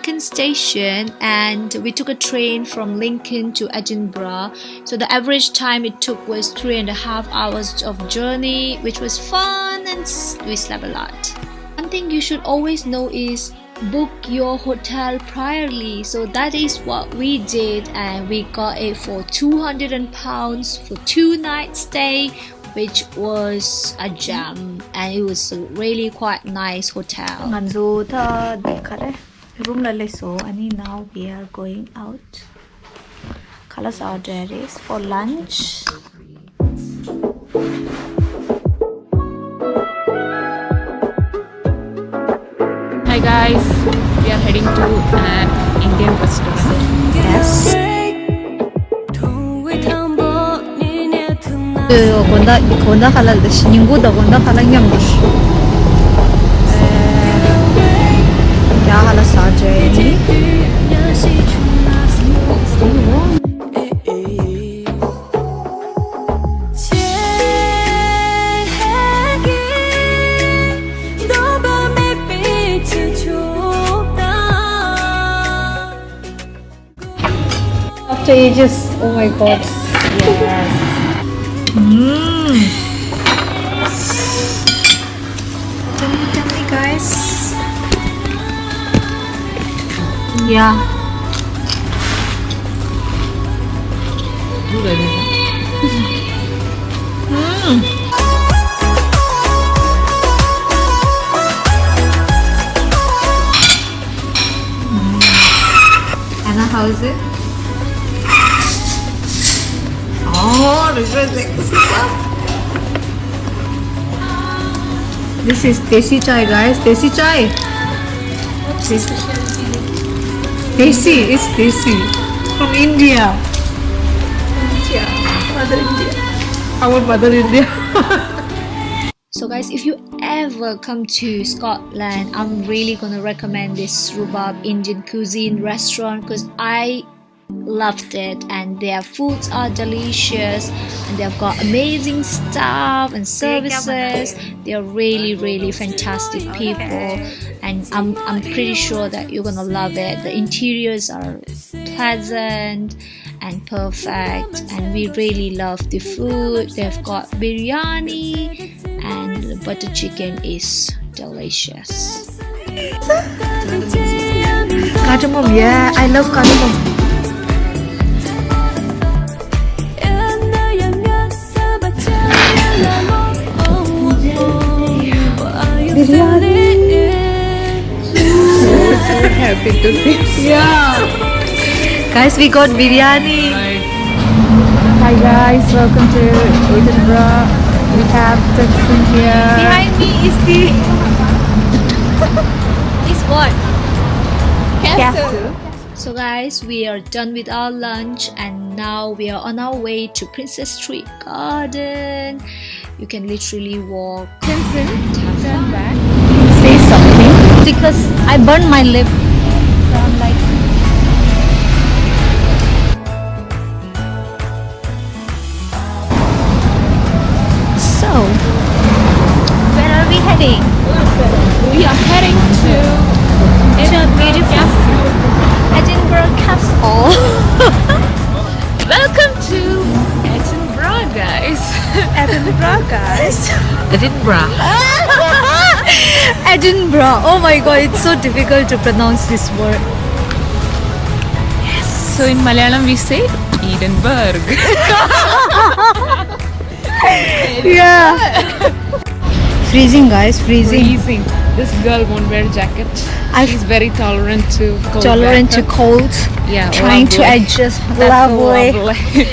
Lincoln station and we took a train from Lincoln to Edinburgh. So the average time it took was 3.5 hours of journey, which was fun, and we slept a lot. One thing you should always know is book your hotel priorly. So that is what we did, and we got it for £200 for 2 nights stay, which was a gem, and it was a really quite nice hotel. And now we are going out. Colors are ready for lunch. Hi guys, we are heading to an Indian restaurant. Yes. Konda halal da shiningu da konda halang yamdur. क्या हालत साज रहे After ages, oh my god. Yes. Tell me guys. Yeah. Anna, how is it? Oh, this is desi chai, guys. Desi chai. Desi, it's desi from India. Mother India. Our mother India. So guys, if you ever come to Scotland, I'm really gonna recommend this Rhubarb Indian cuisine restaurant because I loved it, and their foods are delicious, and they've got amazing staff and services. They're really fantastic people, and I'm pretty sure that you're gonna love it. The interiors are pleasant and perfect, and we really love the food. They've got biryani, and the butter chicken is delicious. Cardamom, yeah, I love cardamom. So happy to see. Yeah. Guys, we got biryani. Hi guys, welcome to Edinburgh. We have Texan here. Behind me is the is what? Castle. So guys, we are done with our lunch, and now we are on our way to Princess Street Garden. You can literally walk. Turn back. Say something because I burned my lip. So I'm like. So, where are we heading? We are heading to Edinburgh Castle. Welcome to Edinburgh, guys. Edinburgh, guys. Edinburgh. Edinburgh. Oh my god, it's so difficult to pronounce this word. Yes. So in Malayalam we say Edinburgh. Yeah. Freezing, guys. Freezing. This girl won't wear jacket. She's very tolerant to cold. Tolerant to cold. Yeah. Trying to adjust. That's Lovely. lovely.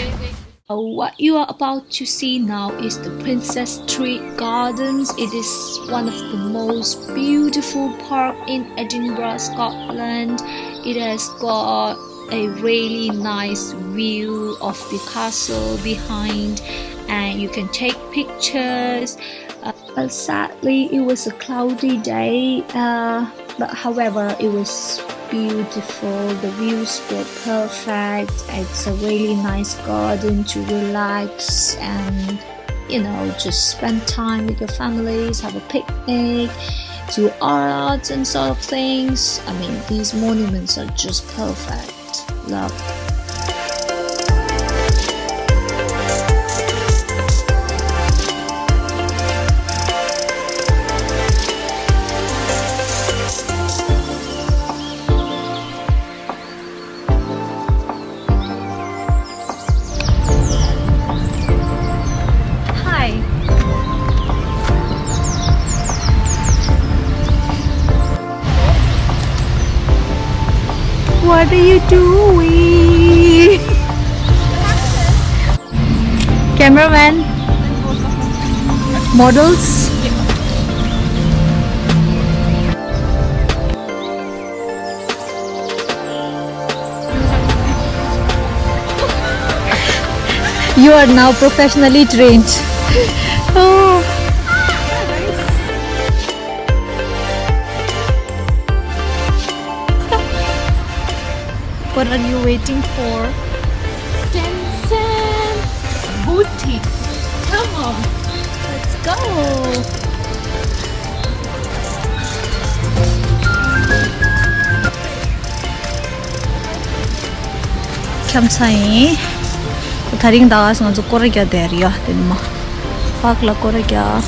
What you are about to see now is the Princess Street Gardens. It is one of the most beautiful park in Edinburgh, Scotland. It has got a really nice view of the castle behind, and you can take pictures. Well, sadly, it was a cloudy day, but however, it was beautiful. The views were perfect. It's a really nice garden to relax and, you know, just spend time with your families, have a picnic. to arts and sort of things. I mean, these monuments are just perfect. Love. What are you doing? Cameraman? Models? You are now professionally trained. Oh. What are you waiting for? Tencent boutique. Come on, let's go. Kamsahi. Taring dagas nga zo koragya derya din mo. Pakla koragya.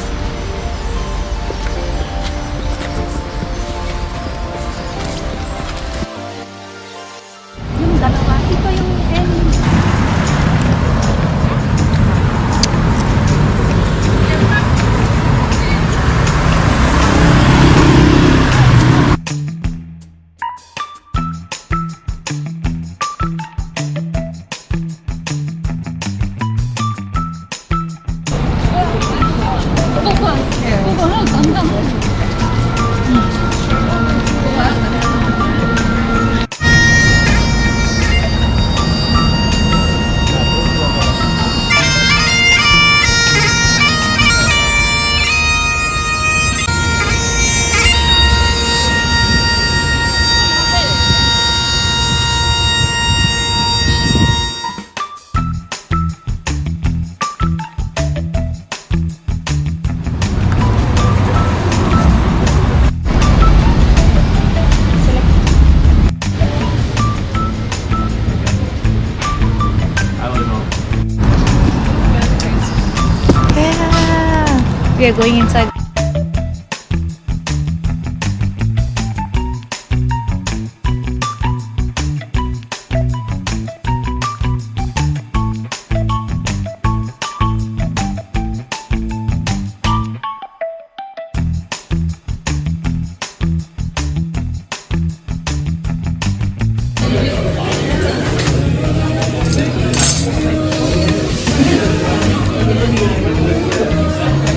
We are going inside.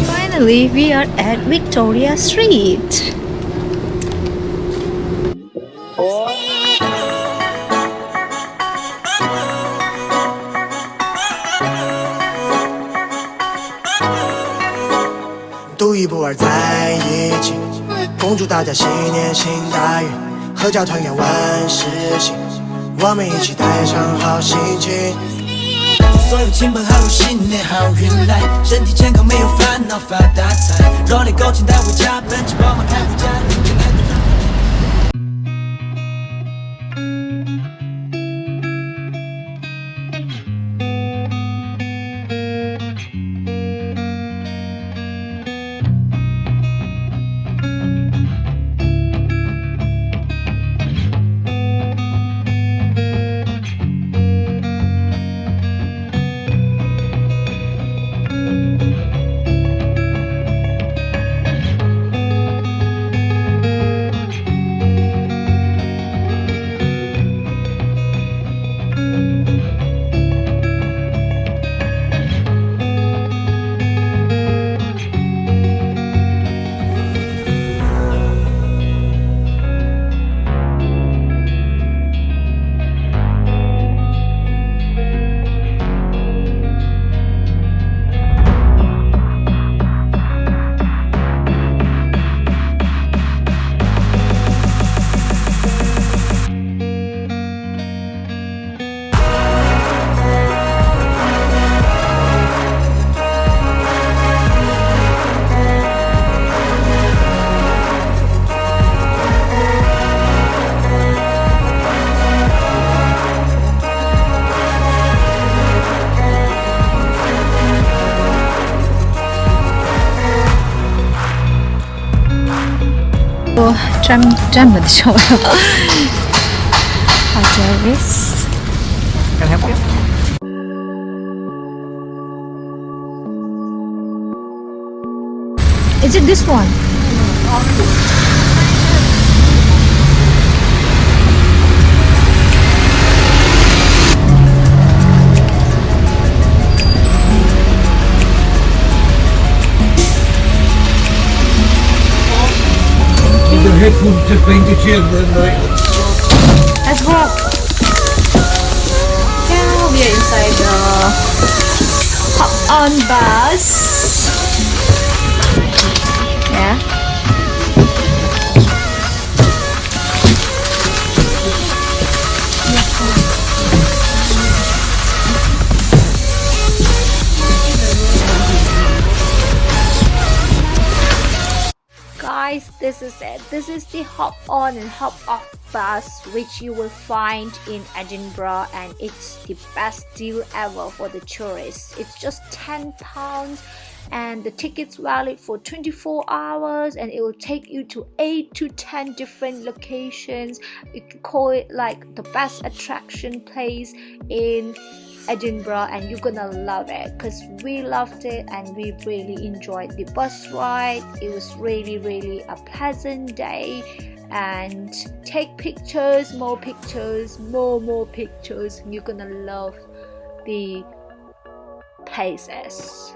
Finally, we are at Victoria Street.独一无二在一起，恭祝大家新年行大运，阖家团圆万事兴，我们一起带上好心情。所有亲朋好友新年好运来，身体健康没有烦恼发大财，热烈勾请带回家，奔驰宝马开回家。잼 드셔봐요. Ajaris. Can I help you? Is it this one? The headphones just been to children, right? Let's go. Yeah, we are inside the hop-on bus. Yeah. Guys, this is it. This is the hop on and hop off bus which you will find in Edinburgh, and it's the best deal ever for the tourists. It's just £10 and the ticket's valid for 24 hours and it will take you to 8 to 10 different locations. You can call it like the best attraction place in Edinburgh, and you're gonna love it because we loved it and we really enjoyed the bus ride. It was really a pleasant day, and take pictures, more pictures, more pictures. You're gonna love the places.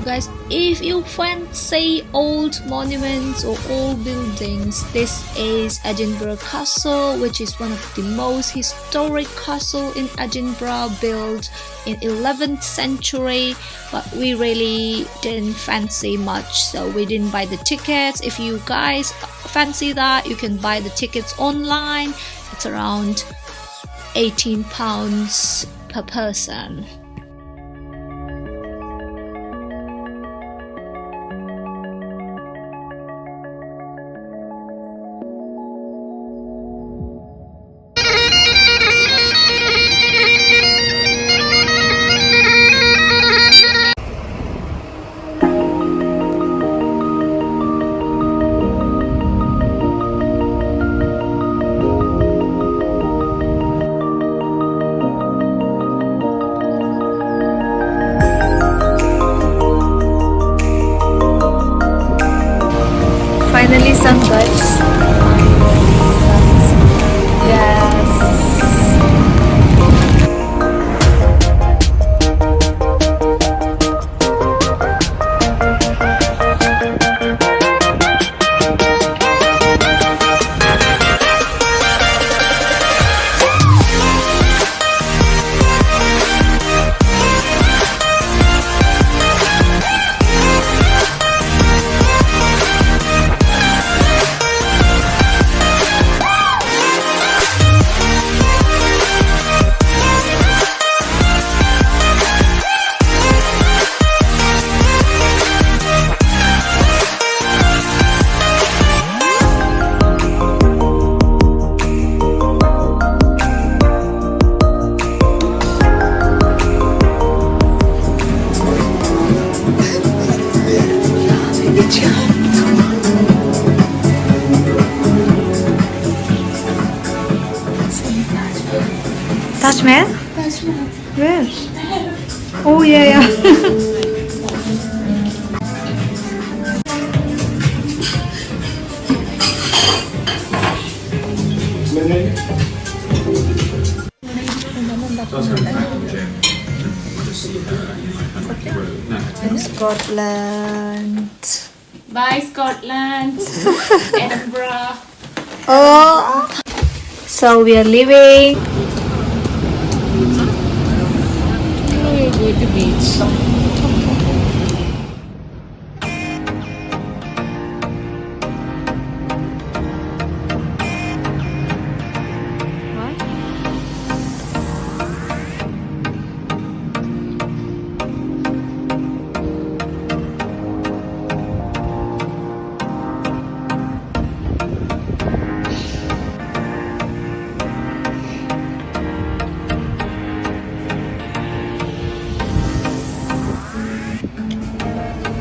Guys, if you fancy old monuments or old buildings, this is Edinburgh Castle, which is one of the most historic castle in Edinburgh, built in 11th century, but we really didn't fancy much, so we didn't buy the tickets. If you guys fancy that, you can buy the tickets online. It's around £18 per person. Finally, sun, guys. Yes. Taj Mahal? Where? Oh yeah. Scotland. Bye, Scotland. Edinburgh. Oh. So we are leaving. We're going to beach.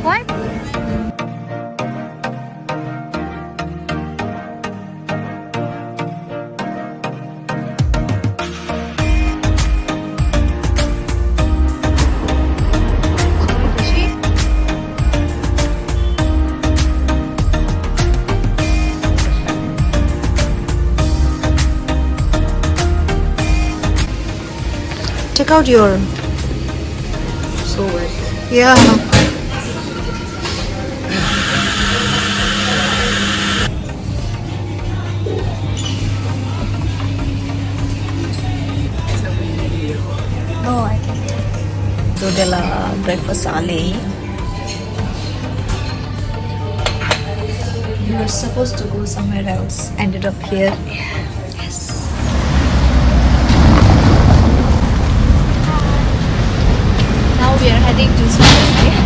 What? Check out your. So wet. Yeah. No, I can't. So della breakfast ali. We were supposed to go somewhere else. Ended up here. Yes. Now we are heading to Swansea.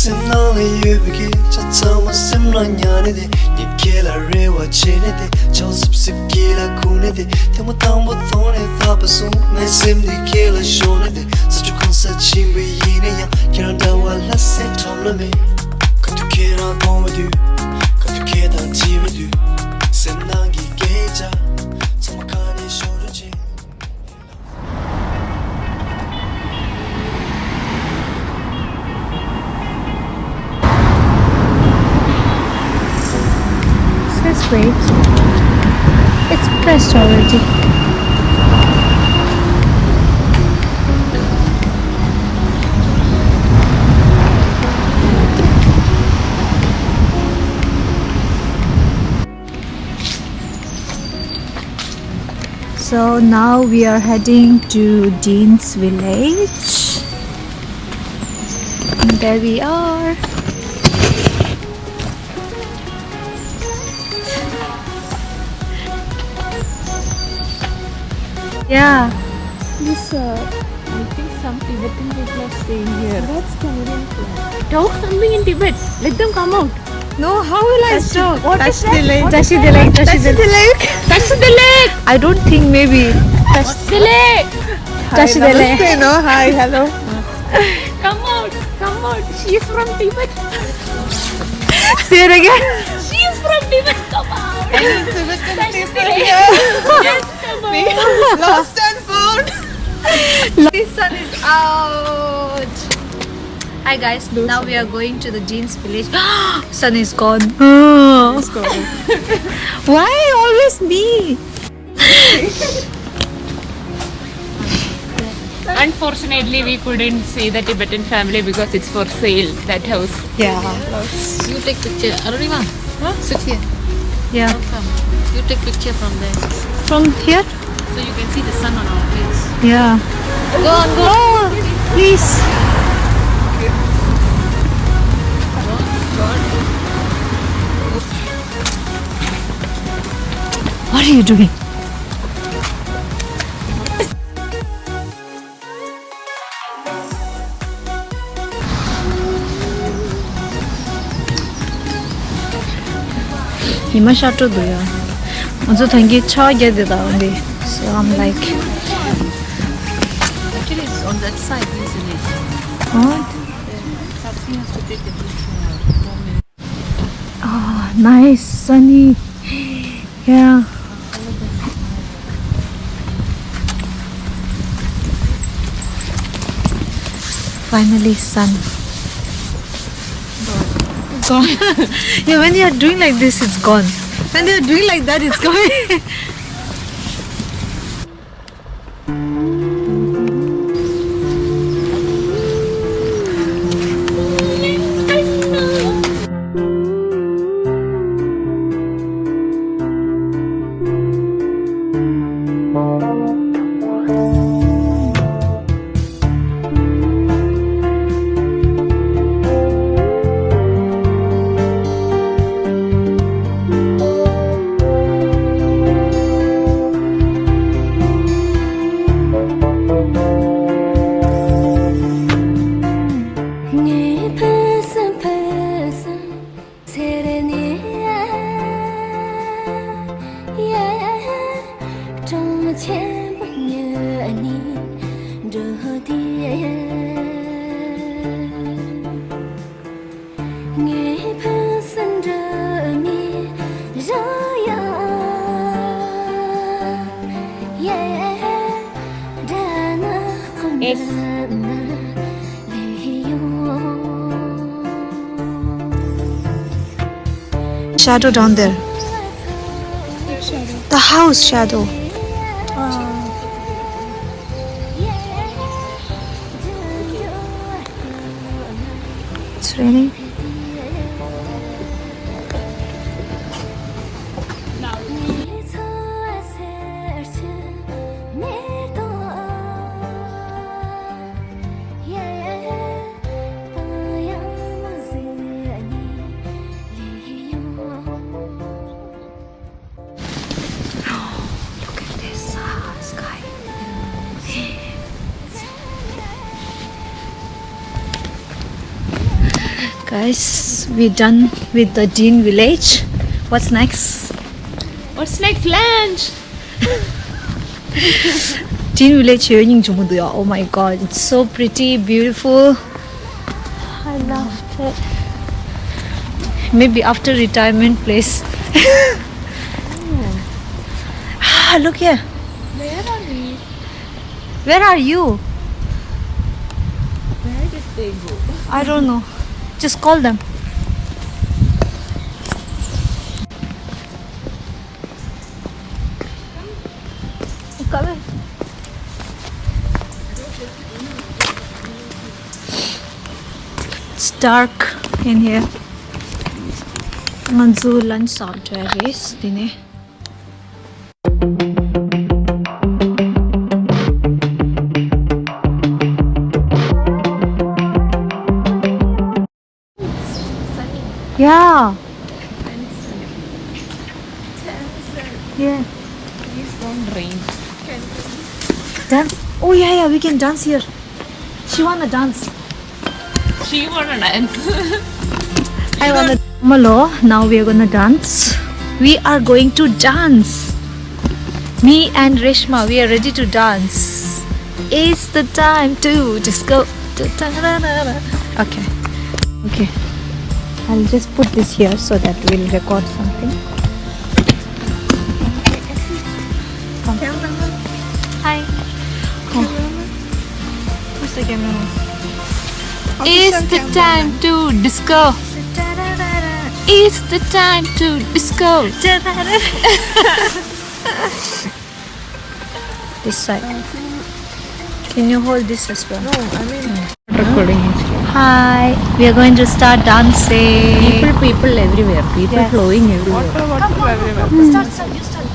sim nang yu bigi cha chama sim la nyane de ni kela rewa chene de chau sip sip kila kune de temo tambo thone tha pasu mai sim de kela shone de such kon sa chimbe yine ya kiran da wala se tomla me ka tu kera pon du ka tu keda ti du sim nang gi geja chama kane shoru che Let's wait. It's pressed already. So now we are heading to Dean's village. And there we are. Yeah. This, I think some Tibetan people are staying here. That's Canadian flag. Talk something in Tibet. Let them come out. No, how will I stop? Touch the lake. Touch the lake. Touch the lake. Touch the lake. I don't think maybe. Touch the lake. Touch the lake. No, hi, hello. Come out. Come out. She is from Tibet. Say it again. She is from Tibet. Come out. Touch the lake. Yes, come out. Lost and found. The sun is out. Hi guys, now we are going to the Jeans village. Sun is gone. Why always me? Unfortunately, we couldn't see the Tibetan family because it's for sale, that house. Yeah. You take picture. Arunima, sit here. Yeah. Come. You take picture from there. From here? So you can see the sun on our face. Yeah. Go on, go. Oh, please. What are you doing? 이마 샤토도요. 먼저 당기 차게 되다 근데. So I'm like, Actually, it's on that side, isn't it? what? Something has to take a picture. Ah, nice, sunny. Yeah. Finally, sun. Gone. Yeah, when you are doing like this, it's gone. When they are doing like that, it's gone. Shadow down there. The house shadow. It's raining. Guys, we're done with the Dean village. What's next? What's next lunch? Dean village here in Jumuduya. Oh my god, it's so pretty, beautiful. I loved it. Maybe after retirement place. Ah, look here. Where are we? Where are you? Where did they go? I don't know. Just call them. Come in. It's dark in here. Manzu lunch software is dine. Yeah. Yeah. Please don't rain. Dance. Oh yeah, we can dance here. She wanna dance. She wanna dance. I wanna. Malo. Now we are gonna dance. We are going to dance. Me and Reshma, we are ready to dance. It's the time to disco. Okay. Okay. I'll just put this here so that we'll record something. Come. Hi. Oh. Who's the cameraman? It's the time to disco. It's the time to disco. This side. Can you hold this as well? No, I mean Recording it. Hi. We are going to start dancing. People everywhere. People Yes. flowing everywhere. Start, you start.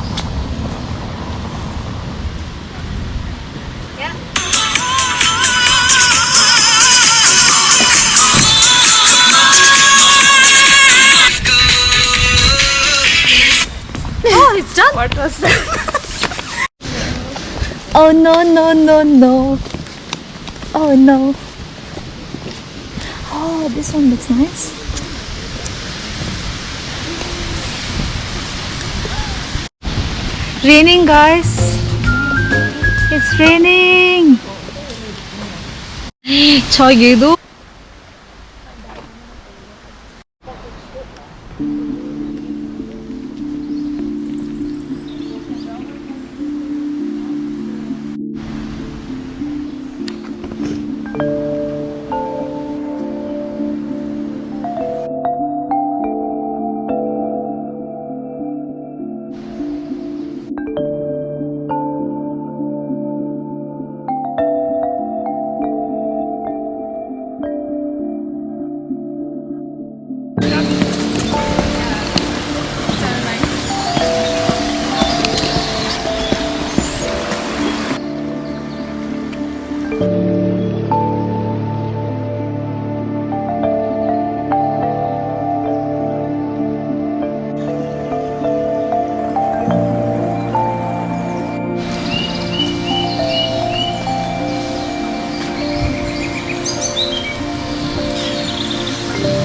Oh, It's done? What was that? Oh no, no, no, no. Oh no. Oh, this one looks nice. Raining, guys. It's raining. 저기도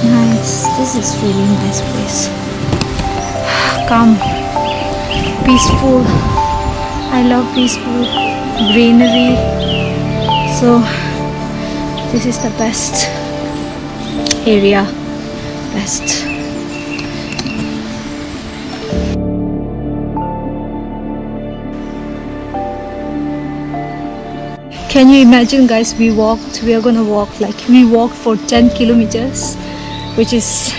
nice. This is really nice place. Calm, peaceful. I love peaceful greenery. So this is the best area. Best. Can you imagine, guys? We are gonna walk we walked for 10 kilometers, which is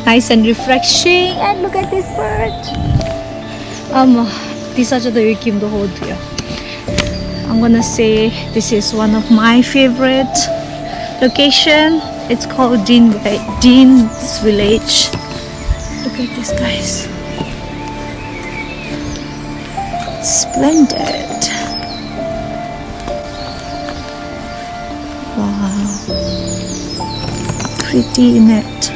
nice and refreshing. And look at this bird. 디사저도 여기도 호드요. I'm gonna say this is one of my favorite location. It's called Dean's Village. Look at this, guys. Splendid. Wow. Pretty in it.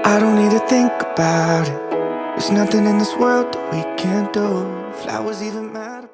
I don't need to think about it. There's nothing in this world that we can't do. Flowers even matter.